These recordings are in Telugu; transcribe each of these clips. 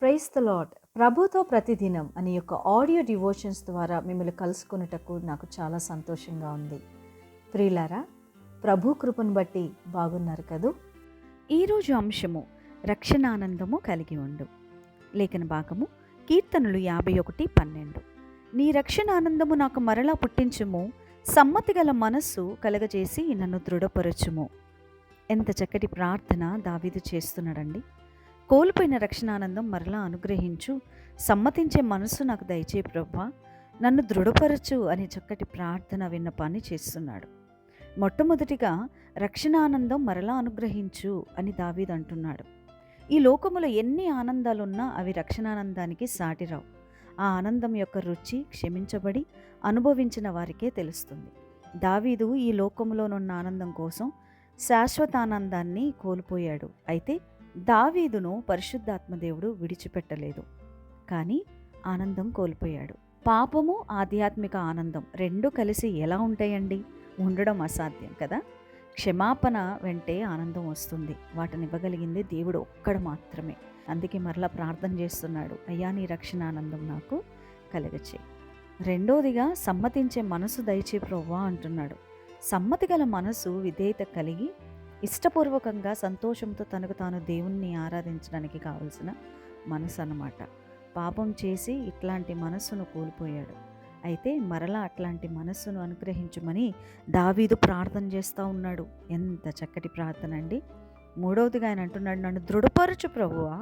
Praise the lord. ప్రభుతో ప్రతిదినం అనే యొక్క ఆడియో డివోషన్స్ ద్వారా మిమ్మల్ని కలుసుకున్నటకు నాకు చాలా సంతోషంగా ఉంది. ప్రియులారా, ప్రభు కృపను బట్టి బాగున్నారు కదూ. ఈరోజు అంశము రక్షణానందము కలిగి ఉండు. లేఖన భాగము కీర్తనలు 51:12. నీ రక్షణానందము నాకు మరలా పుట్టించుము, సమ్మతి గల మనస్సు కలగజేసి నన్ను దృఢపరచుము. ఎంత చక్కటి ప్రార్థన దావీదు చేస్తున్నాడండి. కోల్పోయిన రక్షణానందం మరలా అనుగ్రహించు, సమ్మతించే మనస్సు నాకు దయచే ప్రభువా, నన్ను దృఢపరచు అనే చక్కటి ప్రార్థన విన్నపాన్ని చేస్తున్నాడు. మొట్టమొదటిగా రక్షణానందం మరలా అనుగ్రహించు అని దావీదు అంటున్నాడు. ఈ లోకములో ఎన్ని ఆనందాలున్నా అవి రక్షణానందానికి సాటిరావు. ఆ ఆనందం యొక్క రుచి క్షమించబడి అనుభవించిన వారికే తెలుస్తుంది. దావీదు ఈ లోకములోనున్న ఆనందం కోసం శాశ్వతానందాన్ని కోల్పోయాడు. అయితే దావీదును పరిశుద్ధాత్మదేవుడు విడిచిపెట్టలేదు, కానీ ఆనందం కోల్పోయాడు. పాపము ఆధ్యాత్మిక ఆనందం రెండు కలిసి ఎలా ఉంటాయండి? ఉండడం అసాధ్యం కదా. క్షమాపణ వెంటే ఆనందం వస్తుంది. వాటిని ఇవ్వగలిగింది దేవుడు ఒక్కడు మాత్రమే. అందుకే మరలా ప్రార్థన చేస్తున్నాడు, అయ్యా నీ రక్షణానందం నాకు కలగచేయి. రెండోదిగా సమ్మతించే మనసు దయచే ప్రభువా అంటున్నాడు. సమ్మతి గల మనసు విధేయత కలిగి ఇష్టపూర్వకంగా సంతోషంతో తనకు తాను దేవుణ్ణి ఆరాధించడానికి కావలసిన మనసు అన్నమాట. పాపం చేసి ఇట్లాంటి మనస్సును కోల్పోయాడు. అయితే మరలా అట్లాంటి మనస్సును అనుగ్రహించమని దావీదు ప్రార్థన చేస్తూ ఉన్నాడు. ఎంత చక్కటి ప్రార్థన అండి. మూడవదిగా ఆయన అంటున్నాడు, నన్ను దృఢపరచు ప్రభువా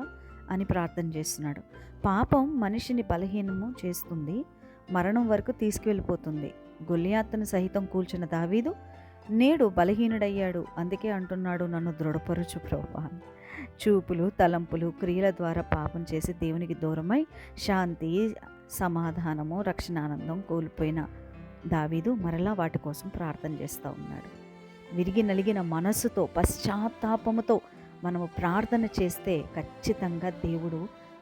అని ప్రార్థన చేస్తున్నాడు. పాపం మనిషిని బలహీనము చేస్తుంది, మరణం వరకు తీసుకువెళ్ళిపోతుంది. గొల్లియాతును సహితం కూల్చిన దావీదు నేడు బలహీనుడయ్యాడు. అందుకే అంటున్నాడు, నన్ను దృఢపరచు ప్రభువా. చూపులు, తలంపులు, క్రియల ద్వారా పాపం చేసి దేవునికి దూరమై శాంతి, సమాధానము, రక్షణానందం కోల్పోయిన దావీదు మరలా వాటి కోసం ప్రార్థన చేస్తూ ఉన్నాడు. విరిగి నలిగిన మనస్సుతో పశ్చాత్తాపముతో మనము ప్రార్థన చేస్తే ఖచ్చితంగా దేవుడు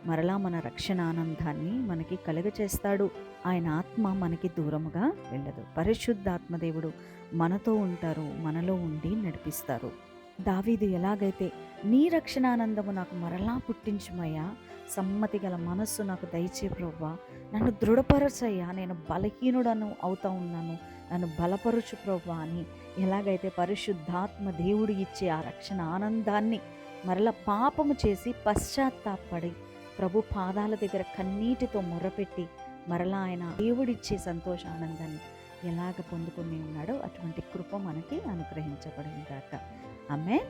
మరలా మన రక్షణానందాన్ని మనకి కలుగచేస్తాడు. ఆయన ఆత్మ మనకి దూరముగా వెళ్ళదు. పరిశుద్ధాత్మదేవుడు మనతో ఉంటారు, మనలో ఉండి నడిపిస్తారు. దావీదు ఎలాగైతే నీ రక్షణానందము నాకు మరలా పుట్టించుమయ్యా, సమ్మతి గల మనస్సు నాకు దయచే ప్రభువా, నన్ను దృఢపరచయ్యా, నేను బలహీనుడను అవుతా ఉన్నాను, నన్ను బలపరచు ప్రభువా అని ఎలాగైతే పరిశుద్ధాత్మ దేవుడు ఇచ్చే ఆ రక్షణ ఆనందాన్ని మరలా పాపము చేసి పశ్చాత్తాపడి ప్రభు పాదాల దగ్గర కన్నీటితో మొర్రపెట్టి మరలా ఆయన దేవుడిచ్చే సంతోష ఆనందాన్ని ఎలాగ పొందుకుని ఉన్నాడో అటువంటి కృప మనకి అనుగ్రహించబడింది గాక. ఆమేన్.